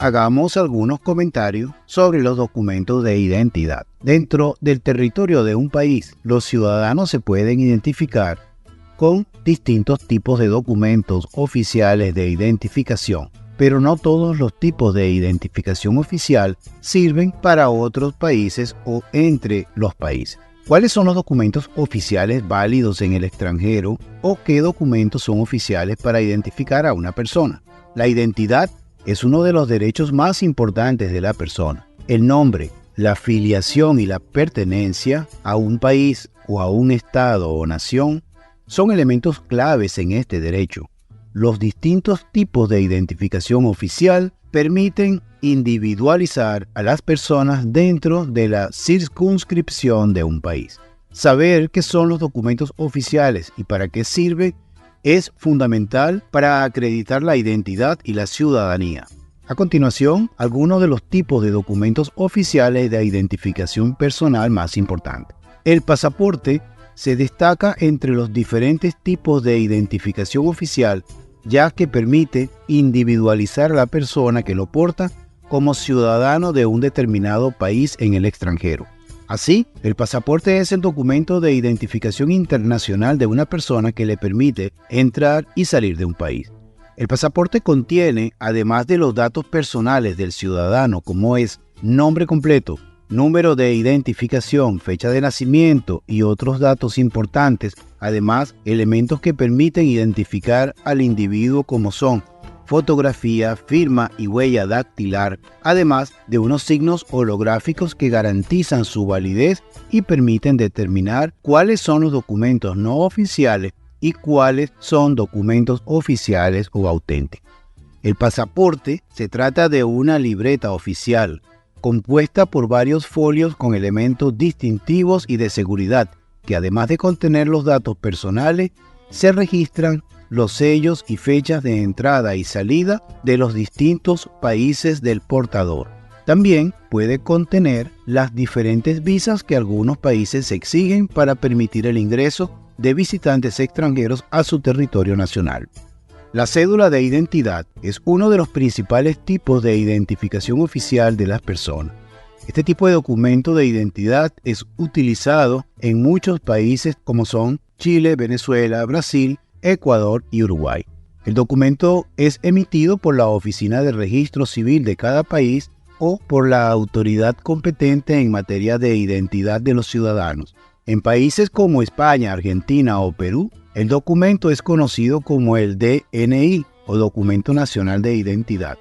hagamos algunos comentarios sobre los documentos de identidad. Dentro del territorio de un país, los ciudadanos se pueden identificar con distintos tipos de documentos oficiales de identificación, pero no todos los tipos de identificación oficial sirven para otros países o entre los países. ¿Cuáles son los documentos oficiales válidos en el extranjero o qué documentos son oficiales para identificar a una persona? La identidad es uno de los derechos más importantes de la persona. El nombre, la filiación y la pertenencia a un país o a un estado o nación son elementos claves en este derecho. Los distintos tipos de identificación oficial permiten individualizar a las personas dentro de la circunscripción de un país. Saber qué son los documentos oficiales y para qué sirven es fundamental para acreditar la identidad y la ciudadanía. A continuación, algunos de los tipos de documentos oficiales de identificación personal más importantes. El pasaporte se destaca entre los diferentes tipos de identificación oficial, ya que permite individualizar a la persona que lo porta como ciudadano de un determinado país en el extranjero. Así, el pasaporte es el documento de identificación internacional de una persona que le permite entrar y salir de un país. El pasaporte contiene, además de los datos personales del ciudadano, como es nombre completo, número de identificación, fecha de nacimiento y otros datos importantes, además elementos que permiten identificar al individuo como son fotografía, firma y huella dactilar, además de unos signos holográficos que garantizan su validez y permiten determinar cuáles son los documentos no oficiales y cuáles son documentos oficiales o auténticos. El pasaporte se trata de una libreta oficial, compuesta por varios folios con elementos distintivos y de seguridad, que además de contener los datos personales, se registran los sellos y fechas de entrada y salida de los distintos países del portador. También puede contener las diferentes visas que algunos países exigen para permitir el ingreso de visitantes extranjeros a su territorio nacional. La cédula de identidad es uno de los principales tipos de identificación oficial de las personas. Este tipo de documento de identidad es utilizado en muchos países como son Chile, Venezuela, Brasil, Ecuador y Uruguay. El documento es emitido por la Oficina de Registro Civil de cada país o por la autoridad competente en materia de identidad de los ciudadanos. En países como España, Argentina o Perú, el documento es conocido como el DNI o Documento Nacional de Identidad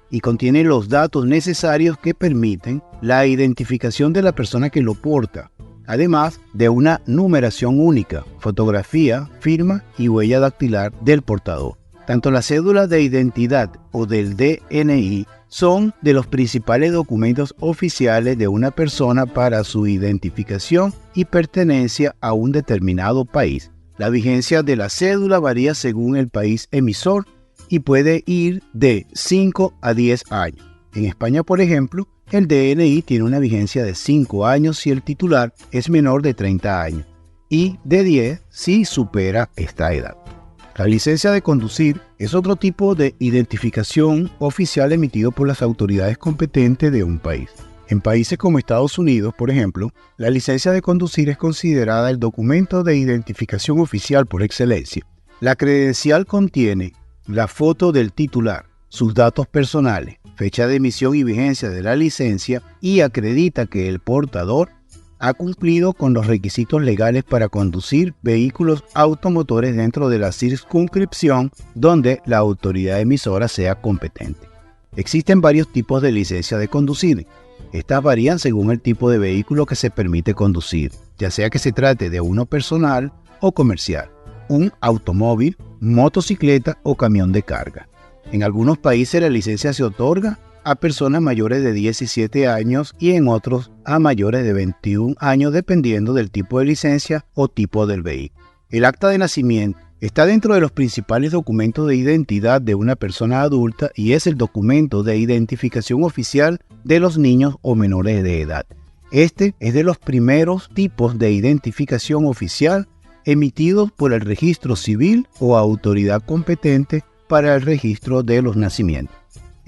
y contiene los datos necesarios que permiten la identificación de la persona que lo porta, además de una numeración única, fotografía, firma y huella dactilar del portador. Tanto la cédula de identidad o del DNI son de los principales documentos oficiales de una persona para su identificación y pertenencia a un determinado país. La vigencia de la cédula varía según el país emisor y puede ir de 5 a 10 años. En España, por ejemplo, el DNI tiene una vigencia de 5 años si el titular es menor de 30 años y de 10 si supera esta edad. La licencia de conducir es otro tipo de identificación oficial emitido por las autoridades competentes de un país. En países como Estados Unidos, por ejemplo, la licencia de conducir es considerada el documento de identificación oficial por excelencia. La credencial contiene la foto del titular, sus datos personales, fecha de emisión y vigencia de la licencia y acredita que el portador ha cumplido con los requisitos legales para conducir vehículos automotores dentro de la circunscripción donde la autoridad emisora sea competente. Existen varios tipos de licencia de conducir. Estas varían según el tipo de vehículo que se permite conducir, ya sea que se trate de uno personal o comercial, un automóvil, motocicleta o camión de carga. En algunos países la licencia se otorga a personas mayores de 17 años y en otros a mayores de 21 años dependiendo del tipo de licencia o tipo del vehículo. El acta de nacimiento está dentro de los principales documentos de identidad de una persona adulta y es el documento de identificación oficial de los niños o menores de edad. Este es de los primeros tipos de identificación oficial emitidos por el registro civil o autoridad competente para el registro de los nacimientos.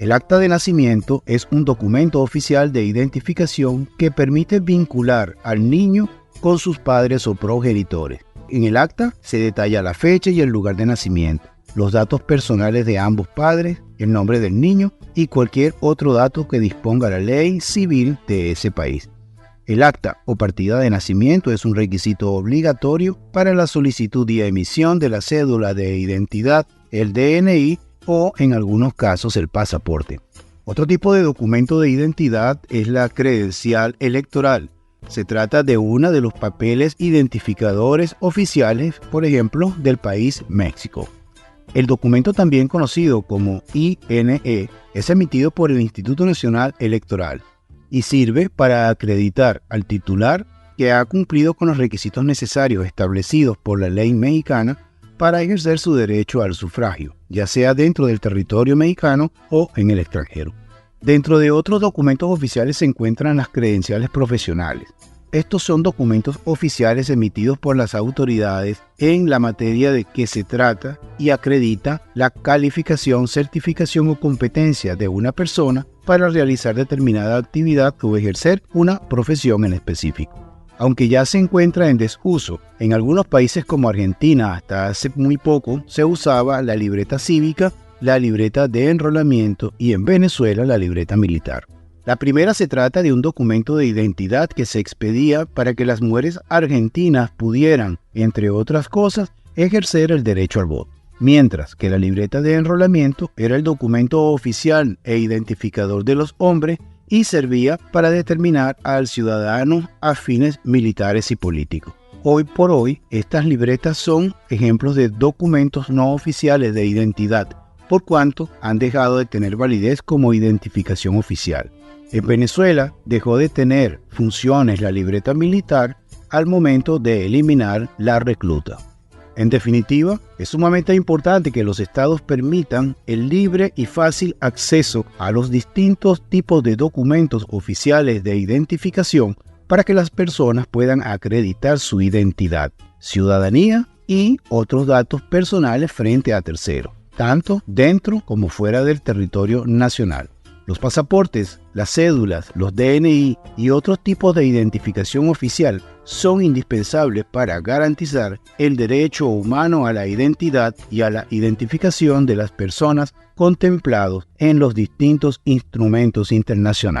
El acta de nacimiento es un documento oficial de identificación que permite vincular al niño con sus padres o progenitores. En el acta se detalla la fecha y el lugar de nacimiento, los datos personales de ambos padres, el nombre del niño y cualquier otro dato que disponga la ley civil de ese país. El acta o partida de nacimiento es un requisito obligatorio para la solicitud y emisión de la cédula de identidad, el DNI, o en algunos casos el pasaporte. Otro tipo de documento de identidad es la credencial electoral. Se trata de uno de los papeles identificadores oficiales, por ejemplo, del país México. El documento, también conocido como INE, es emitido por el Instituto Nacional Electoral y sirve para acreditar al titular que ha cumplido con los requisitos necesarios establecidos por la ley mexicana para ejercer su derecho al sufragio, ya sea dentro del territorio mexicano o en el extranjero. Dentro de otros documentos oficiales se encuentran las credenciales profesionales. Estos son documentos oficiales emitidos por las autoridades en la materia de que se trata y acredita la calificación, certificación o competencia de una persona para realizar determinada actividad o ejercer una profesión en específico. Aunque ya se encuentra en desuso, en algunos países como Argentina hasta hace muy poco se usaba la libreta cívica, la libreta de enrolamiento y en Venezuela la libreta militar. La primera se trata de un documento de identidad que se expedía para que las mujeres argentinas pudieran, entre otras cosas, ejercer el derecho al voto, mientras que la libreta de enrolamiento era el documento oficial e identificador de los hombres y servía para determinar al ciudadano a fines militares y políticos. Hoy por hoy, estas libretas son ejemplos de documentos no oficiales de identidad, por cuanto han dejado de tener validez como identificación oficial. En Venezuela dejó de tener funciones la libreta militar al momento de eliminar la recluta. En definitiva, es sumamente importante que los estados permitan el libre y fácil acceso a los distintos tipos de documentos oficiales de identificación para que las personas puedan acreditar su identidad, ciudadanía y otros datos personales frente a terceros, tanto dentro como fuera del territorio nacional. Los pasaportes, las cédulas, los DNI y otros tipos de identificación oficial son indispensables para garantizar el derecho humano a la identidad y a la identificación de las personas contemplados en los distintos instrumentos internacionales.